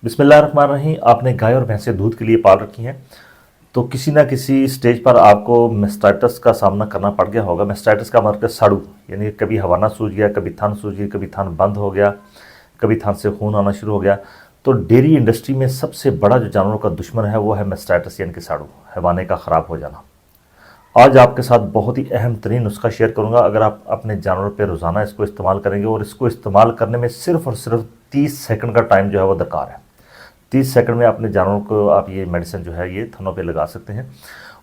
बिस्मिल्लाहिर्रहमानिर्रहीम। आपने गाय और भैंसें दूध के लिए पाल रखी हैं तो किसी ना किसी स्टेज पर आपको मेस्टाइटिस का सामना करना पड़ गया होगा। मेस्टाइटिस का मतलब साड़ू, यानी कभी हवाना सूज गया, कभी थन सूज गई, कभी थन बंद हो गया, कभी थन से खून आना शुरू हो गया। तो डेयरी इंडस्ट्री में सबसे बड़ा जो जानवरों का दुश्मन है वो है मेस्टाइटिस यानी कि साड़ू, हैवाने का ख़राब हो जाना। आज आपके साथ बहुत ही अहम तरीन नुस्खा शेयर करूंगा। अगर आप अपने जानवरों पर रोज़ाना इसको इस्तेमाल करेंगे और इसको इस्तेमाल करने में सिर्फ और सिर्फ 30 सेकंड का टाइम जो है वो दरकार है। 30 सेकंड में अपने जानवरों को आप ये मेडिसिन जो है ये थनों पे लगा सकते हैं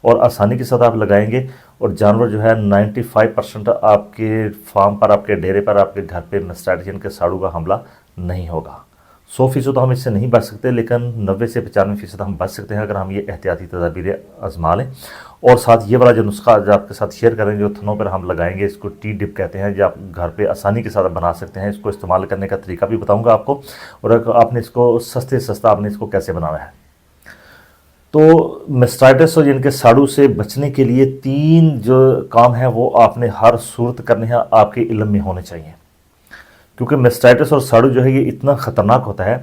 और आसानी के साथ आप लगाएंगे और जानवर जो है 95% आपके फार्म पर, आपके डेरे पर, आपके घर पे मेस्टाइटिस के साड़ू का हमला नहीं होगा। 100% तो हम इससे नहीं बच सकते, लेकिन 90 से 95% हम बच सकते हैं अगर हम ये एहतियाती तदाबीरें आजमा लें। और साथ ये वाला जो नुस्खा आज आपके साथ शेयर करेंगे, जो थनों पर हम लगाएंगे, इसको टी डिप कहते हैं, जो आप घर पे आसानी के साथ बना सकते हैं। इसको इस्तेमाल करने का तरीका भी बताऊंगा आपको, और आपने इसको सस्ते सस्ता आपने इसको कैसे बनाना है। तो मेस्टाइटिस और इनके साड़ू से बचने के लिए 3 जो काम है वो आपने हर सूरत करने हैं, आपके इल्म में होने चाहिए। क्योंकि मेस्टाइटिस और साड़ू जो है ये इतना ख़तरनाक होता है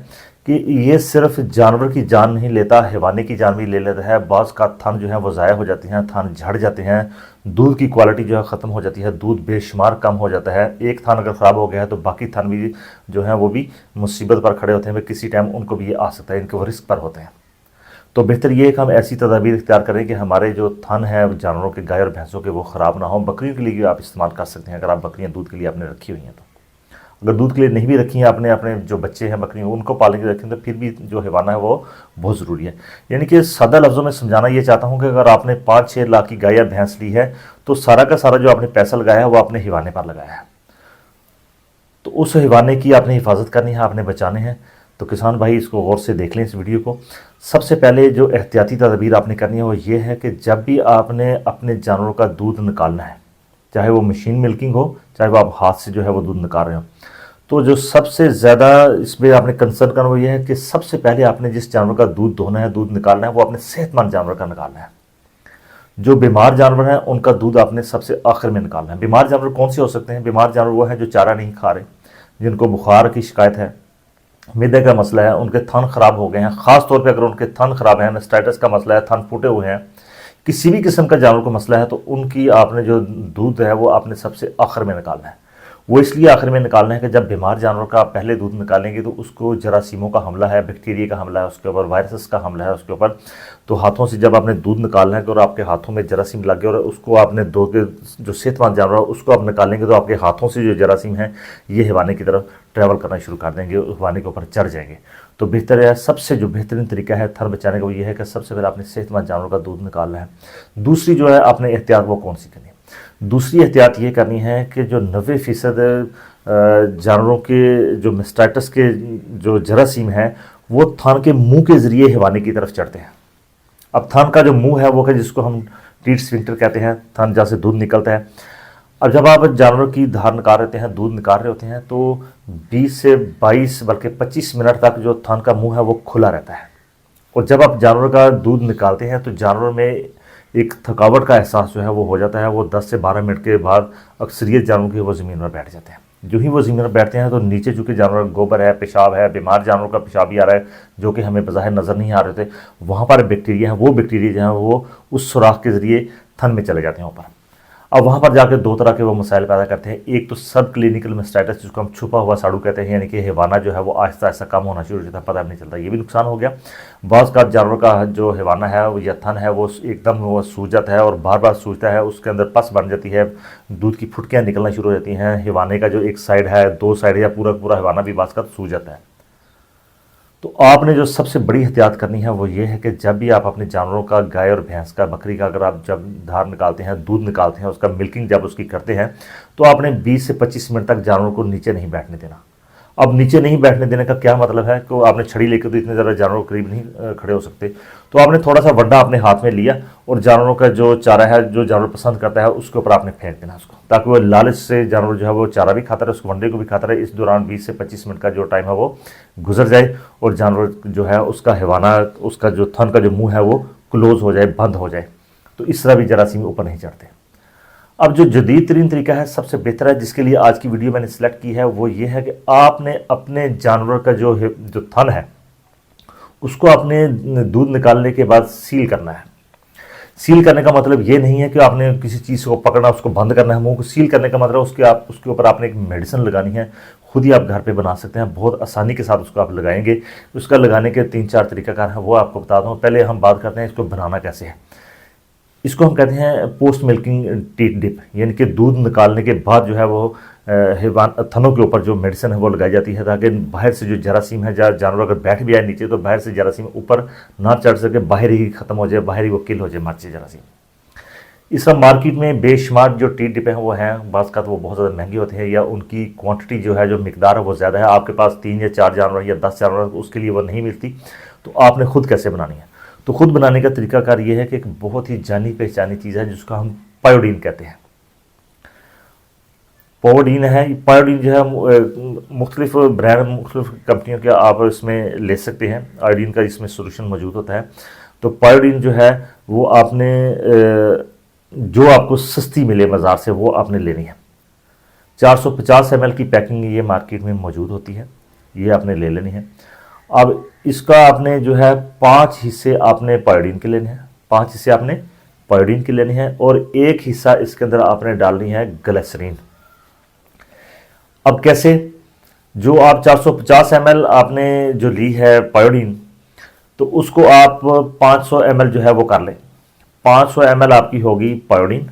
कि ये सिर्फ जानवर की जान नहीं लेता, हैवाने की जान भी ले लेता है। बाज़ का थन जो है वो ज़ाया हो जाती हैं, थन झड़ जाते हैं, दूध की क्वालिटी जो है ख़त्म हो जाती है, दूध बेशुमार कम हो जाता है। एक थन अगर ख़राब हो गया है तो बाकी थन भी जो है वो भी मुसीबत पर खड़े होते हैं, वे किसी टाइम उनको भी ये आ सकता है, इनके वो रिस्क पर होते हैं। तो बेहतर ये है कि हम ऐसी तदाबीर इख्तियार करें कि हमारे जो थन है जानवरों के, गाय और भैंसों के, वो ख़राब ना हो। बकरियों के लिए भी आप इस्तेमाल कर सकते हैं, अगर आप बकरियाँ दूध के लिए आपने रखी हुई हैं तो। अगर दूध के लिए नहीं भी रखी हैं आपने, अपने जो बच्चे हैं बकरियों उनको पालने के लिए रखें, तो फिर भी जो हैवाना है वो बहुत ज़रूरी है। यानी कि सादा लफ्ज़ों में समझाना ये चाहता हूँ कि अगर आपने 5-6 लाख की गाय या भैंस ली है तो सारा का सारा जो आपने पैसा लगाया है वो आपने हैवाने पर लगाया है। तो उस हैवाने की आपने हिफाजत करनी है, आपने बचाने हैं। तो किसान भाई इसको गौर से देख लें इस वीडियो को। सबसे पहले जो एहतियाती तदबीर आपने करनी है वो ये है कि जब भी आपने अपने जानवरों का दूध निकालना है, चाहे वो मशीन मिल्किंग हो, चाहे वो आप हाथ से जो है वो दूध निकाल रहे हो, तो जो सबसे ज़्यादा इसमें आपने कंसर्न करना वो ये है कि सबसे पहले आपने जिस जानवर का दूध धोना है, दूध निकालना है, वो अपने सेहतमंद जानवर का निकालना है। जो बीमार जानवर हैं उनका दूध आपने सबसे आखिर में निकालना है। बीमार जानवर कौन से हो सकते हैं? बीमार जानवर वो हैं जो चारा नहीं खा रहे, जिनको बुखार की शिकायत है, मैदे का मसला है, उनके थन खराब हो गए हैं। ख़ास तौर पे अगर उनके थन खराब हैं, मेस्टाइटिस का मसला है, थन फूटे हुए हैं, किसी भी किस्म का जानवर को मसला है, तो उनकी आपने जो दूध है वो आपने सबसे आखिर में निकालना है। वो इसलिए आखिर में निकालना है कि जब बीमार जानवर का आप पहले दूध निकालेंगे तो उसको जरासीमों का हमला है, बैक्टीरिया का हमला है उसके ऊपर, वायरस का हमला है उसके ऊपर। तो हाथों से जब आपने दूध निकालना है और आपके हाथों में जरासीम लग गए और उसको आपने दो के जो सेहतमंद जानवर है उसको आप निकालेंगे, तो आपके हाथों से जो जरासीम है ये हैवाने की तरफ ट्रैवल करना शुरू कर देंगे, हैवाने के ऊपर चढ़ जाएंगे। तो बेहतर है, सबसे जो बेहतरीन तरीका है थन बचाने का वो ये है कि सबसे पहले आपने सेहतमंद जानवर का दूध निकालना है। दूसरी जो है आपने एहतियात वो कौन सी करनी है? दूसरी एहतियात ये करनी है कि जो 90% जानवरों के जो मेस्टाइटिस के जो जरासीम हैं वो थन के मुंह के ज़रिए हैवाने की तरफ चढ़ते हैं। अब थन का जो मुंह है वो है जिसको हम टीट स्फिंक्टर कहते हैं, थन जहाँ से दूध निकलता है। अब जब आप जानवर की धार निकाल रहे हैं, दूध निकाल रहे होते हैं, तो 20 से 22 बल्कि 25 मिनट तक जो थन का मुंह है वो खुला रहता है। और जब आप जानवर का दूध निकालते हैं तो जानवर में एक थकावट का एहसास जो है वो हो जाता है। वो 10 से 12 मिनट के बाद अक्सरियत जानवर की वो ज़मीन पर बैठ जाते हैं। जो ही वो ज़मीन पर बैठते हैं तो नीचे चूँकि जानवर गोबर है, पेशाब है, बीमार जानवर का पेशाब भी आ रहा है जो कि हमें बज़ाहिर नज़र नहीं आ रहे थे, वहाँ पर बैक्टीरिया हैं, वो बैक्टीरिया जो हैं वो उस सुराख के ज़रिए थन में चले जाते हैं ऊपर। अब वहाँ पर जाकर 2 तरह के वो मसाइल पैदा करते हैं। एक तो सब क्लिनिकल मेस्टाइटिस जिसको हम छुपा हुआ साड़ू कहते हैं, यानी कि हैवाना जो है वो आहिस्ता आहिस्ता कम होना शुरू हो जाता है, पता नहीं चलता, ये भी नुकसान हो गया। बाज़ का जानवर का जो हैवाना है वो या थन है वो एकदम वो सूज जाता है और बार बार सूजता है, उसके अंदर पस बन जाती है, दूध की फुटकियाँ निकलना शुरू हो जाती हैं। हैवाने का जो एक साइड है, 2 साइड या पूरा पूरा हैवाना भी बाज़ का सूज जाता है। तो आपने जो सबसे बड़ी एहतियात करनी है वो ये है कि जब भी आप अपने जानवरों का, गाय और भैंस का, बकरी का, अगर आप जब धार निकालते हैं, दूध निकालते हैं, उसका मिल्किंग जब उसकी करते हैं, तो आपने 20 से 25 मिनट तक जानवरों को नीचे नहीं बैठने देना। अब नीचे नहीं बैठने देने का क्या मतलब है कि आपने छड़ी लेकर तो इतने ज़्यादा जानवरों के करीब नहीं खड़े हो सकते। तो आपने थोड़ा सा वड्डा अपने हाथ में लिया और जानवरों का जो चारा है, जो जानवर पसंद करता है, उसके ऊपर आपने फेंक देना उसको, ताकि वो लालच से जानवर जो है वो चारा भी खाता रहे, उसको वंडे को भी खाता रहे। इस दौरान 20 से 25 मिनट का जो टाइम है वो गुजर जाए और जानवर जो है उसका हैवाना, उसका जो थन का जो मुँह है वो क्लोज हो जाए, बंद हो जाए। तो इस तरह भी जरासीम ऊपर नहीं चढ़ते। अब जो जदीद तरीन तरीका है, सबसे बेहतर है, जिसके लिए आज की वीडियो मैंने सेलेक्ट की है, वो ये है कि आपने अपने जानवर का जो थन है उसको आपने दूध निकालने के बाद सील करना है। सील करने का मतलब ये नहीं है कि आपने किसी चीज़ को पकड़ना, उसको बंद करना है मुंह को। सील करने का मतलब उसके ऊपर आपने एक मेडिसिन लगानी है, खुद ही आप घर पे बना सकते हैं, बहुत आसानी के साथ उसको आप लगाएंगे। उसका लगाने के 3-4 तरीकाकार हैं, वो आपको बता दूँ। पहले हम बात करते हैं इसको बनाना कैसे है। इसको हम कहते हैं पोस्ट मिल्किंग टीथ डिप, यानी कि दूध निकालने के बाद जो है वो हैवान थनों के ऊपर जो मेडिसिन है वो लगाई जाती है, ताकि बाहर से जो जरासीम है, जानवर अगर बैठ भी आए नीचे तो बाहर से जरासीम ऊपर ना चढ़ सके, बाहर ही खत्म हो जाए, बाहर ही वो किल हो जाए, मर जाए जरासीम। इस सब मार्केट में बेशुमार जो टीथ डिप हैं वो हैं, बाज़ का तो वो बहुत ज़्यादा महंगे होते हैं, या उनकी क्वांटिटी जो है, जो मिकदार है वो ज़्यादा है। आपके पास 3 या 4 जानवर या 10 जानवर, उसके लिए वो नहीं मिलती। तो आपने खुद कैसे बनानी है? तो खुद बनाने का तरीकाकार ये है कि एक बहुत ही जानी पहचानी चीज़ है जिसको हम पायोडीन कहते हैं। पायोडीन है, पायोडीन जो है मुख्तलिफ ब्रांड, मुख्तलिफ कंपनियों के आप इसमें ले सकते हैं। आयोडीन का इसमें सोल्यूशन मौजूद होता है। तो पायोडीन जो है वो आपने जो आपको सस्ती मिले बाज़ार से वो आपने लेनी है। 450 ml की पैकिंग ये मार्केट में मौजूद होती है, ये आपने ले लेनी है। अब इसका आपने जो है 5 हिस्से आपने पायोडीन के लेने हैं, 5 हिस्से आपने पायोडीन के लेने हैं, और 1 हिस्सा इसके अंदर आपने डालनी है ग्लिसरीन। अब कैसे? जो आप 450 ml आपने जो ली है पायोडीन, तो उसको आप 500 ml जो है वो कर लें। 500 ml आपकी होगी पायोडीन।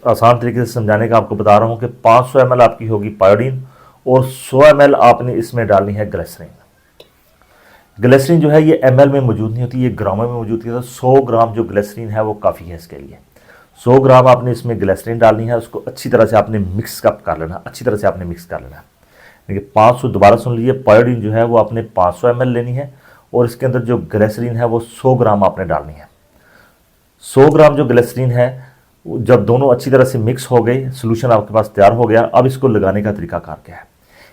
आसान तरीके से समझाने का आपको बता रहा हूँ कि 500 ml आपकी होगी पायोडीन, और 100 ml आपने इसमें डालनी है ग्लिसरीन। ग्लिसरीन जो है ये ml में मौजूद नहीं होती, ये ग्रामों में मौजूद होती है। 100 ग्राम जो ग्लिसरीन है वो काफ़ी है इसके लिए। 100 ग्राम आपने इसमें ग्लिसरीन डालनी है, उसको अच्छी तरह से आपने मिक्स कर लेना, अच्छी तरह से आपने मिक्स कर लेना है। देखिए 500, दोबारा सुन लीजिए, पायोडीन जो है वो आपने 500 ml लेनी है, और इसके अंदर जो ग्लिसरीन है वो 100 ग्राम आपने डालनी है। 100 ग्राम जो ग्लिसरीन है, जब दोनों अच्छी तरह से मिक्स हो गए, सोल्यूशन आपके पास तैयार हो गया। अब इसको लगाने का तरीकाकार क्या है?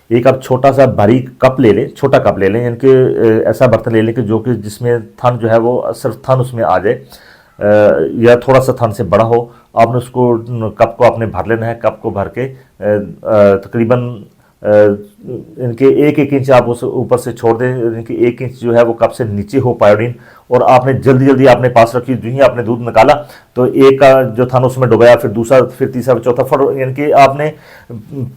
एक आप छोटा सा बारीक कप ले लें, छोटा कप ले लें, यानी कि ऐसा बर्तन ले लें कि जो कि जिसमें थन जो है वो सिर्फ थन उसमें आ जाए, या थोड़ा सा थन से बड़ा हो। आपने उसको कप को आपने भर लेना है। कप को भर के तकरीबन इनके 1-1 इंच आप उस ऊपर से छोड़ दें, इनके 1 इंच जो है वो कप से नीचे हो पायोडीन, और आपने जल्दी जल्दी आपने पास रखी। जो ही आपने दूध निकाला तो एक का जो था उसमें डुबाया, फिर दूसरा, फिर तीसरा, चौथा, फट, यानी कि आपने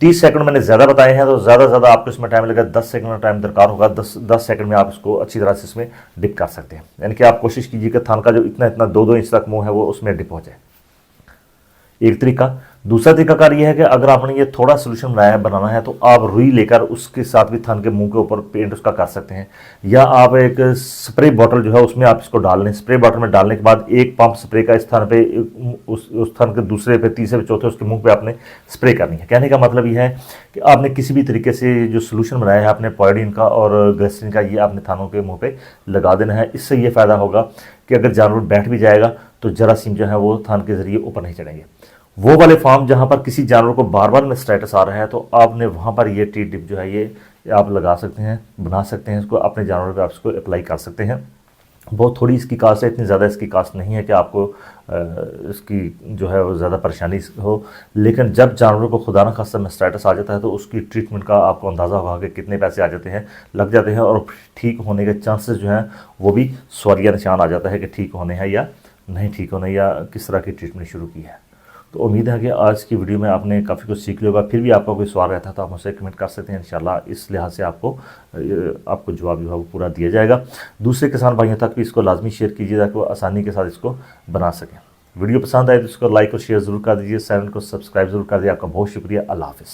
30 सेकंड मैंने ज़्यादा बताए हैं, तो ज़्यादा से ज़्यादा आपको इसमें टाइम लगेगा, 10 सेकंड का टाइम दरकार होगा। 10 सेकंड में आप इसको अच्छी तरह से इसमें डिप कर सकते हैं। यानी कि आप कोशिश कीजिए कि थान का जो इतना 2-2 इंच तक मुँह है वो उसमें डिप हो जाए, एक तरीका। दूसरा तरीकाकार ये है कि अगर आपने ये थोड़ा सोल्यूशन बनाना है, तो आप रुई लेकर उसके साथ भी थन के मुंह के ऊपर पेंट उसका कर सकते हैं, या आप एक स्प्रे बॉटल जो है उसमें आप इसको डाल लें। स्प्रे बॉटल में डालने के बाद एक पंप स्प्रे का इस थन पे, उस थन के दूसरे पे, तीसरे पे, चौथे उसके मुंह पे आपने स्प्रे करनी है। कहने का मतलब ये है कि आपने किसी भी तरीके से जो सोल्यूशन बनाया है आपने पायोडीन का और ग्लिसरीन का, ये आपने थानों के मुँह पर लगा देना है। इससे ये फ़ायदा होगा कि अगर जानवर बैठ भी जाएगा तो जरासीम जो है वो थान के ज़रिए ऊपर नहीं चढ़ेंगे। वो वाले फार्म जहाँ पर किसी जानवर को बार बार मेस्टाइटिस आ रहा है, तो आपने वहाँ पर ये टीथ डिप जो है ये आप लगा सकते हैं, बना सकते हैं, इसको अपने जानवर पे आप इसको अप्लाई कर सकते हैं। बहुत थोड़ी इसकी कास्ट है, इतनी ज़्यादा इसकी कास्ट नहीं है कि आपको इसकी जो है वो ज़्यादा परेशानी हो। लेकिन जब जानवर को खुदा न खास्ता मेस्टाइटिस आ जाता है तो उसकी ट्रीटमेंट का आपको अंदाज़ा होगा कि कितने पैसे आ जाते हैं, लग जाते हैं, और ठीक होने के चांसेस जो हैं वो भी सवालिया निशान आ जाता है कि ठीक होने हैं या नहीं ठीक होने, या किस तरह की ट्रीटमेंट शुरू की है। तो उम्मीद है कि आज की वीडियो में आपने काफ़ी कुछ सीख लिया होगा। फिर भी आपका कोई सवाल रहता है तो आप मुझसे कमेंट कर सकते हैं, इंशाल्लाह इस लिहाज से आपको जवाब जो है वो पूरा दिया जाएगा। दूसरे किसान भाइयों तक भी इसको लाजमी शेयर कीजिए ताकि वो आसानी के साथ इसको बना सकें। वीडियो पसंद आए तो इसको लाइक और शेयर ज़रूर कर दीजिए, चैनल को सब्सक्राइब ज़रूर कर दीजिए। आपका बहुत शुक्रिया। अल्लाह हाफ़िज़।